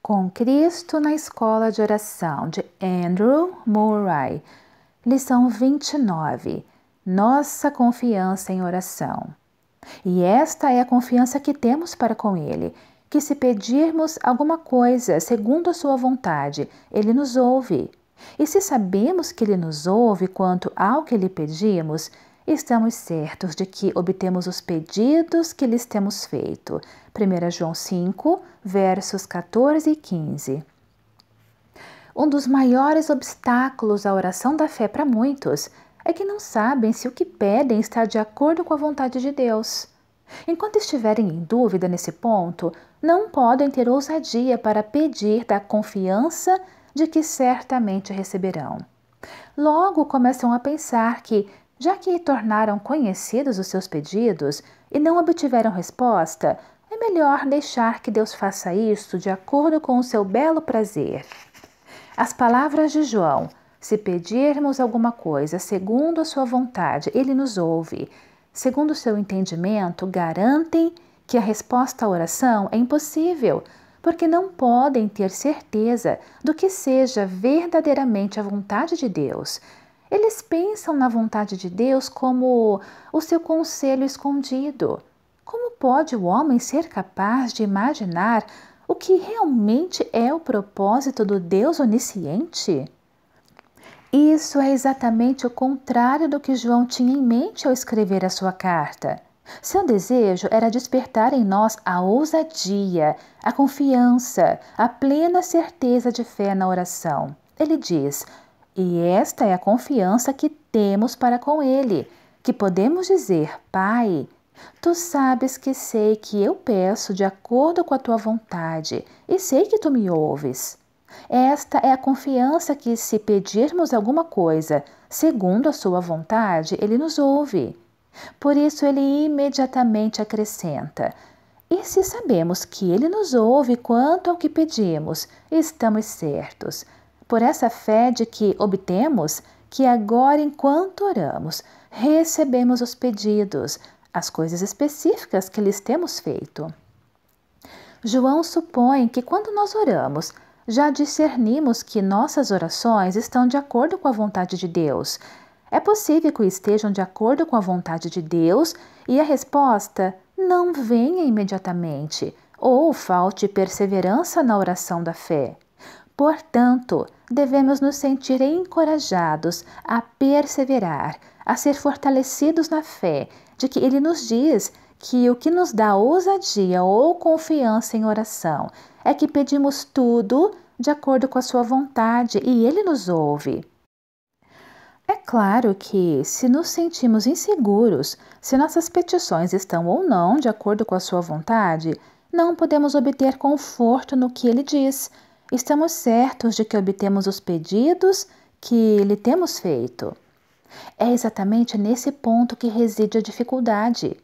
Com Cristo na Escola de Oração, de Andrew Murray. Lição 29. Nossa confiança em oração. E esta é a confiança que temos para com Ele, que se pedirmos alguma coisa segundo a sua vontade, Ele nos ouve. E se sabemos que Ele nos ouve quanto ao que lhe pedimos, estamos certos de que obtemos os pedidos que lhes temos feito. 1 João 5, versos 14 e 15. Um dos maiores obstáculos à oração da fé para muitos é que não sabem se o que pedem está de acordo com a vontade de Deus. Enquanto estiverem em dúvida nesse ponto, não podem ter ousadia para pedir da confiança de que certamente receberão. Logo começam a pensar que, já que tornaram conhecidos os seus pedidos e não obtiveram resposta, é melhor deixar que Deus faça isso de acordo com o seu belo prazer. As palavras de João: se pedirmos alguma coisa segundo a sua vontade, Ele nos ouve, segundo o seu entendimento, garantem que a resposta à oração é impossível, porque não podem ter certeza do que seja verdadeiramente a vontade de Deus. Eles pensam na vontade de Deus como o seu conselho escondido. Como pode o homem ser capaz de imaginar o que realmente é o propósito do Deus onisciente? Isso é exatamente o contrário do que João tinha em mente ao escrever a sua carta. Seu desejo era despertar em nós a ousadia, a confiança, a plena certeza de fé na oração. Ele diz: e esta é a confiança que temos para com Ele, que podemos dizer: Pai, Tu sabes que sei que eu peço de acordo com a Tua vontade e sei que Tu me ouves. Esta é a confiança que, se pedirmos alguma coisa segundo a Sua vontade, Ele nos ouve. Por isso ele imediatamente acrescenta: e se sabemos que Ele nos ouve quanto ao que pedimos, estamos certos, por essa fé de que obtemos, que agora, enquanto oramos, recebemos os pedidos, as coisas específicas que lhes temos feito. João supõe que quando nós oramos, já discernimos que nossas orações estão de acordo com a vontade de Deus. É possível que estejam de acordo com a vontade de Deus e a resposta não venha imediatamente, ou falte perseverança na oração da fé. Portanto, devemos nos sentir encorajados a perseverar, a ser fortalecidos na fé, de que Ele nos diz que o que nos dá ousadia ou confiança em oração é que pedimos tudo de acordo com a sua vontade e Ele nos ouve. É claro que, se nos sentimos inseguros, se nossas petições estão ou não de acordo com a sua vontade, não podemos obter conforto no que Ele diz. Estamos certos de que obtemos os pedidos que lhe temos feito. É exatamente nesse ponto que reside a dificuldade.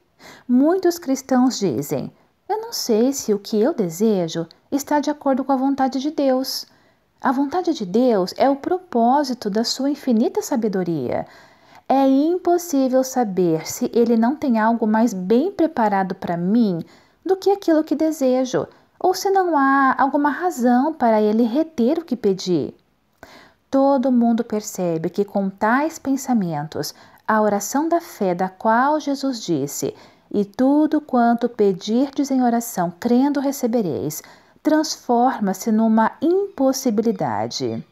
Muitos cristãos dizem: eu não sei se o que eu desejo está de acordo com a vontade de Deus. A vontade de Deus é o propósito da sua infinita sabedoria. É impossível saber se Ele não tem algo mais bem preparado para mim do que aquilo que desejo, ou se não há alguma razão para Ele reter o que pedi. Todo mundo percebe que com tais pensamentos, a oração da fé da qual Jesus disse: e tudo quanto pedirdes em oração, crendo recebereis, transforma-se numa impossibilidade.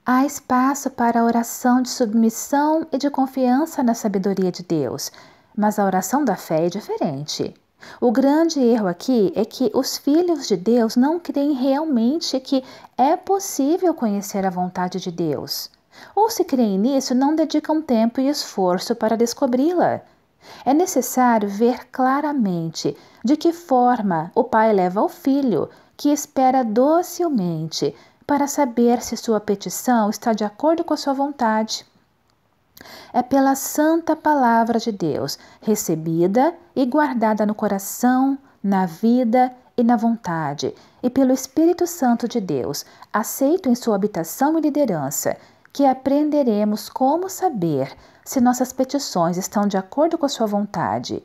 Há espaço para a oração de submissão e de confiança na sabedoria de Deus, mas a oração da fé é diferente. O grande erro aqui é que os filhos de Deus não creem realmente que é possível conhecer a vontade de Deus. Ou, se creem nisso, não dedicam tempo e esforço para descobri-la. É necessário ver claramente de que forma o pai leva o filho, que espera docilmente, para saber se sua petição está de acordo com a sua vontade. É pela santa palavra de Deus, recebida e guardada no coração, na vida e na vontade, e pelo Espírito Santo de Deus, aceito em sua habitação e liderança, que aprenderemos como saber se nossas petições estão de acordo com a sua vontade.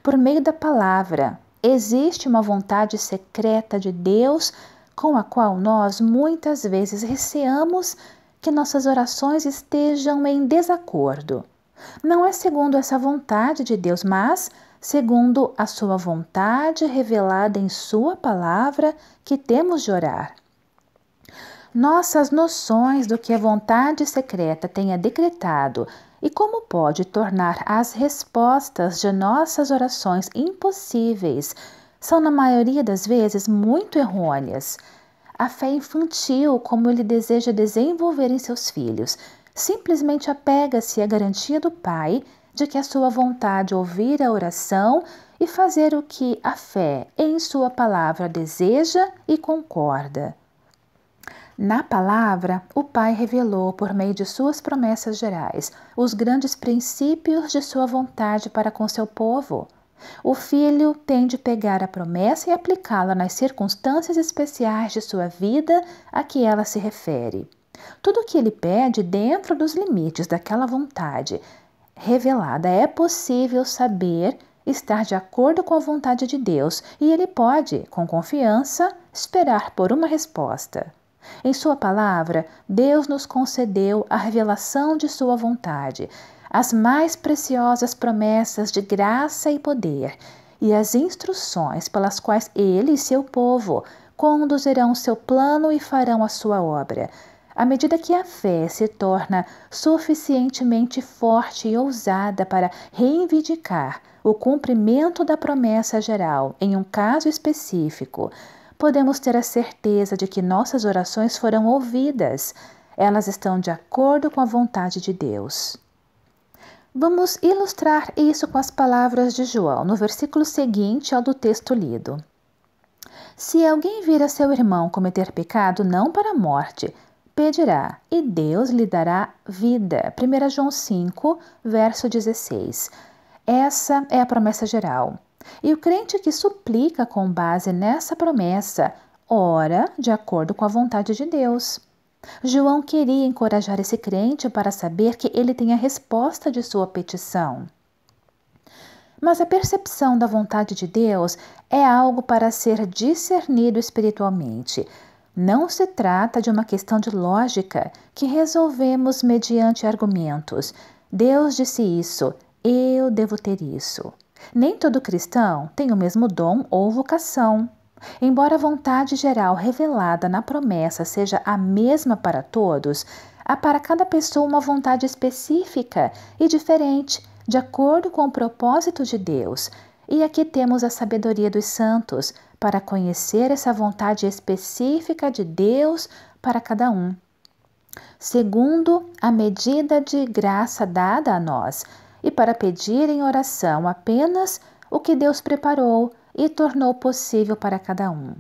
Por meio da palavra, Existe uma vontade secreta de Deus com a qual nós muitas vezes receamos que nossas orações estejam em desacordo. Não é segundo essa vontade de Deus, mas segundo a sua vontade revelada em sua palavra que temos de orar. Nossas noções do que a vontade secreta tenha decretado e como pode tornar as respostas de nossas orações impossíveis são, na maioria das vezes, muito errôneas. A fé infantil, como ele deseja desenvolver em seus filhos, simplesmente apega-se à garantia do Pai de que a sua vontade ouvir a oração e fazer o que a fé em sua palavra deseja e concorda. Na palavra, o Pai revelou, por meio de suas promessas gerais, os grandes princípios de sua vontade para com seu povo. O Filho tem de pegar a promessa e aplicá-la nas circunstâncias especiais de sua vida a que ela se refere. Tudo o que ele pede dentro dos limites daquela vontade revelada é possível saber estar de acordo com a vontade de Deus e ele pode, com confiança, esperar por uma resposta. Em sua palavra, Deus nos concedeu a revelação de sua vontade, as mais preciosas promessas de graça e poder, e as instruções pelas quais ele e seu povo conduzirão seu plano e farão a sua obra. À medida que a fé se torna suficientemente forte e ousada para reivindicar o cumprimento da promessa geral em um caso específico, podemos ter a certeza de que nossas orações foram ouvidas. Elas estão de acordo com a vontade de Deus. Vamos ilustrar isso com as palavras de João, no versículo seguinte ao do texto lido. Se alguém vir a seu irmão cometer pecado não para a morte, pedirá, e Deus lhe dará vida. 1 João 5, verso 16. Essa é a promessa geral. E o crente que suplica com base nessa promessa, ora de acordo com a vontade de Deus. João queria encorajar esse crente para saber que ele tem a resposta de sua petição. Mas a percepção da vontade de Deus é algo para ser discernido espiritualmente. Não se trata de uma questão de lógica que resolvemos mediante argumentos. Deus disse isso, eu devo ter isso. Nem todo cristão tem o mesmo dom ou vocação. Embora a vontade geral revelada na promessa seja a mesma para todos, há para cada pessoa uma vontade específica e diferente, de acordo com o propósito de Deus. E aqui temos a sabedoria dos santos para conhecer essa vontade específica de Deus para cada um, segundo a medida de graça dada a nós, e para pedir em oração apenas o que Deus preparou e tornou possível para cada um.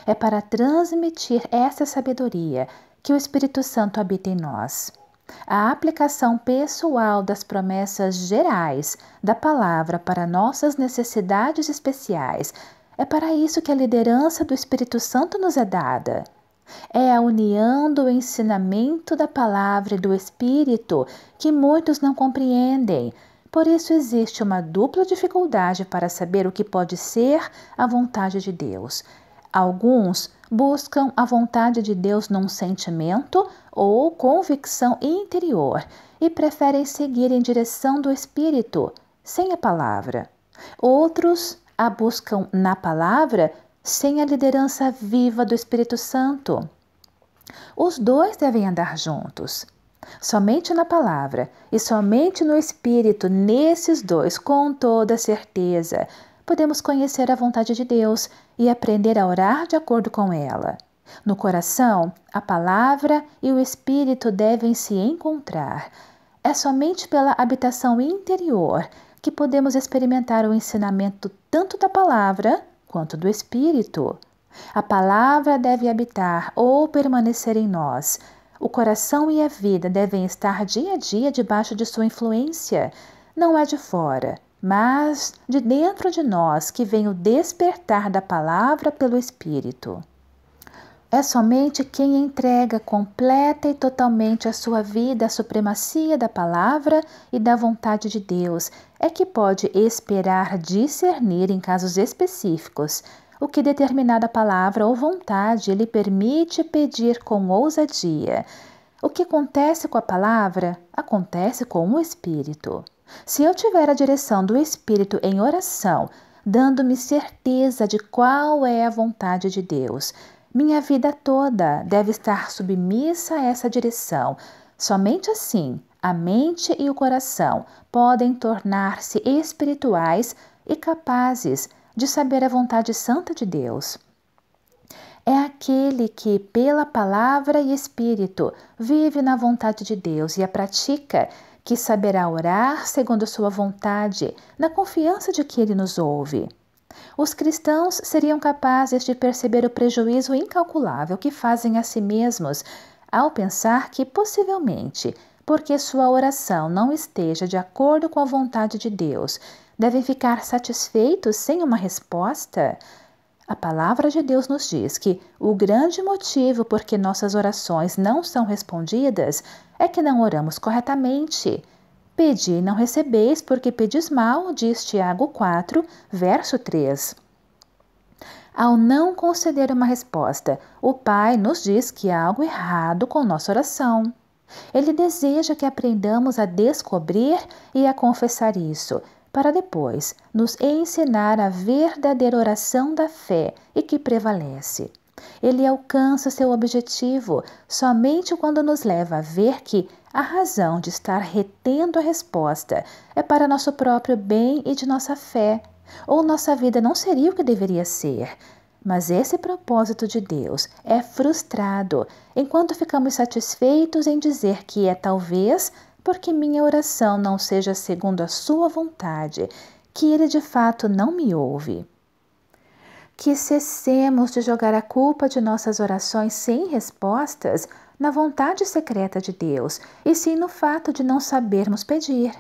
É para transmitir essa sabedoria que o Espírito Santo habita em nós. A aplicação pessoal das promessas gerais da palavra para nossas necessidades especiais é para isso que a liderança do Espírito Santo nos é dada. É a união do ensinamento da palavra e do Espírito que muitos não compreendem. Por isso existe uma dupla dificuldade para saber o que pode ser a vontade de Deus. Alguns buscam a vontade de Deus num sentimento ou convicção interior e preferem seguir em direção do Espírito, sem a palavra. Outros a buscam na palavra sem a liderança viva do Espírito Santo. Os dois devem andar juntos. Somente na palavra e somente no Espírito, nesses dois, com toda certeza, podemos conhecer a vontade de Deus e aprender a orar de acordo com ela. No coração, a palavra e o Espírito devem se encontrar. É somente pela habitação interior que podemos experimentar o ensinamento tanto da palavra quanto do Espírito. A palavra deve habitar ou permanecer em nós. O coração e a vida devem estar dia a dia debaixo de sua influência. Não é de fora, mas de dentro de nós que vem o despertar da palavra pelo Espírito. É somente quem entrega completa e totalmente a sua vida à supremacia da palavra e da vontade de Deus é que pode esperar discernir em casos específicos o que determinada palavra ou vontade lhe permite pedir com ousadia. O que acontece com a palavra, acontece com o Espírito. Se eu tiver a direção do Espírito em oração, dando-me certeza de qual é a vontade de Deus, minha vida toda deve estar submissa a essa direção. Somente assim, a mente e o coração podem tornar-se espirituais e capazes de saber a vontade santa de Deus. É aquele que, pela palavra e espírito, vive na vontade de Deus e a pratica, que saberá orar segundo sua vontade, na confiança de que Ele nos ouve. Os cristãos seriam capazes de perceber o prejuízo incalculável que fazem a si mesmos ao pensar que, possivelmente, porque sua oração não esteja de acordo com a vontade de Deus, devem ficar satisfeitos sem uma resposta. A palavra de Deus nos diz que o grande motivo por que nossas orações não são respondidas é que não oramos corretamente. Pedi e não recebeis, porque pedis mal, diz Tiago 4, verso 3. Ao não conceder uma resposta, o Pai nos diz que há algo errado com nossa oração. Ele deseja que aprendamos a descobrir e a confessar isso, para depois nos ensinar a verdadeira oração da fé e que prevalece. Ele alcança seu objetivo somente quando nos leva a ver que a razão de estar retendo a resposta é para nosso próprio bem e de nossa fé, ou nossa vida não seria o que deveria ser. Mas esse propósito de Deus é frustrado enquanto ficamos satisfeitos em dizer que é talvez porque minha oração não seja segundo a sua vontade, que Ele de fato não me ouve. Que cessemos de jogar a culpa de nossas orações sem respostas na vontade secreta de Deus, e sim no fato de não sabermos pedir.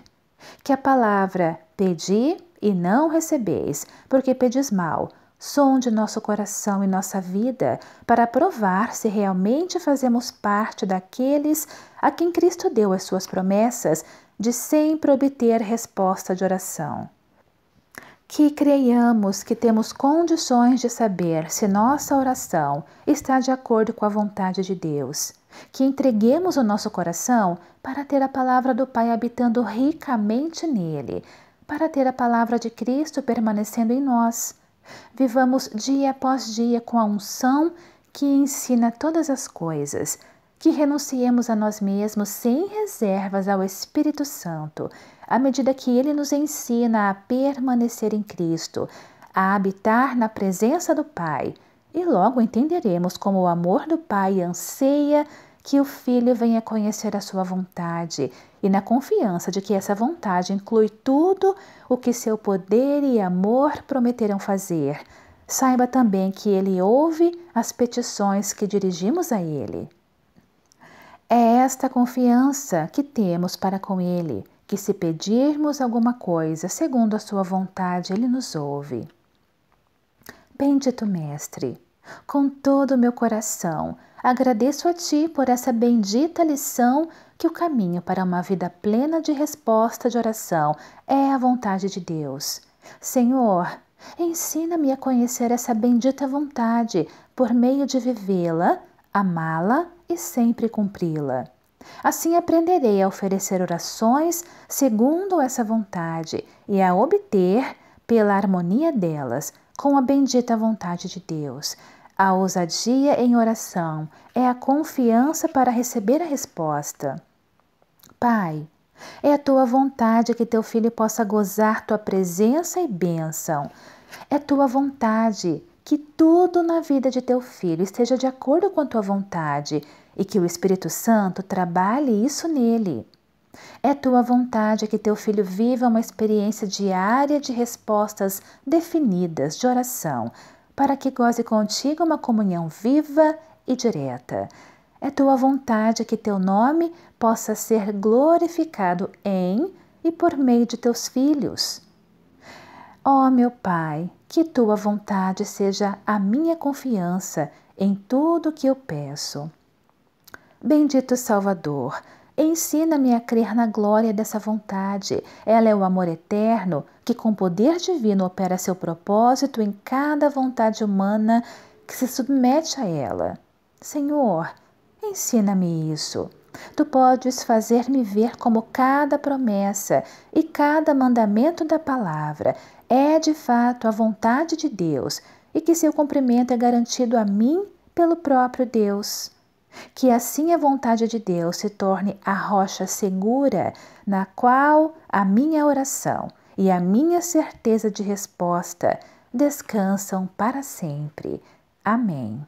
Que a palavra pedi e não recebeis, porque pedis mal, sonde nosso coração e nossa vida para provar se realmente fazemos parte daqueles a quem Cristo deu as suas promessas de sempre obter resposta de oração. Que creiamos que temos condições de saber se nossa oração está de acordo com a vontade de Deus. Que entreguemos o nosso coração para ter a palavra do Pai habitando ricamente nele, para ter a palavra de Cristo permanecendo em nós. Vivamos dia após dia com a unção que ensina todas as coisas. Que renunciemos a nós mesmos sem reservas ao Espírito Santo, à medida que Ele nos ensina a permanecer em Cristo, a habitar na presença do Pai, e logo entenderemos como o amor do Pai anseia que o Filho venha conhecer a sua vontade, e na confiança de que essa vontade inclui tudo o que seu poder e amor prometeram fazer. Saiba também que Ele ouve as petições que dirigimos a Ele. É esta confiança que temos para com Ele, que se pedirmos alguma coisa segundo a sua vontade, Ele nos ouve. Bendito Mestre, com todo o meu coração, agradeço a Ti por essa bendita lição que o caminho para uma vida plena de resposta de oração é a vontade de Deus. Senhor, ensina-me a conhecer essa bendita vontade por meio de vivê-la, amá-la e sempre cumpri-la. Assim aprenderei a oferecer orações segundo essa vontade e a obter, pela harmonia delas, com a bendita vontade de Deus. A ousadia em oração é a confiança para receber a resposta. Pai, é a Tua vontade que Teu Filho possa gozar Tua presença e bênção. É Tua vontade que tudo na vida de Teu Filho esteja de acordo com a Tua vontade e que o Espírito Santo trabalhe isso nele. É Tua vontade que Teu Filho viva uma experiência diária de respostas definidas de oração, para que goze contigo uma comunhão viva e direta. É Tua vontade que Teu nome possa ser glorificado em e por meio de Teus filhos. Ó meu Pai, Que tua vontade seja a minha confiança em tudo que eu peço. Bendito Salvador, ensina-me a crer na glória dessa vontade. Ela é o amor eterno que com poder divino opera seu propósito em cada vontade humana que se submete a ela. Senhor, ensina-me isso. Tu podes fazer-me ver como cada promessa e cada mandamento da palavra é de fato a vontade de Deus e que seu cumprimento é garantido a mim pelo próprio Deus. Que assim a vontade de Deus se torne a rocha segura na qual a minha oração e a minha certeza de resposta descansam para sempre. Amém.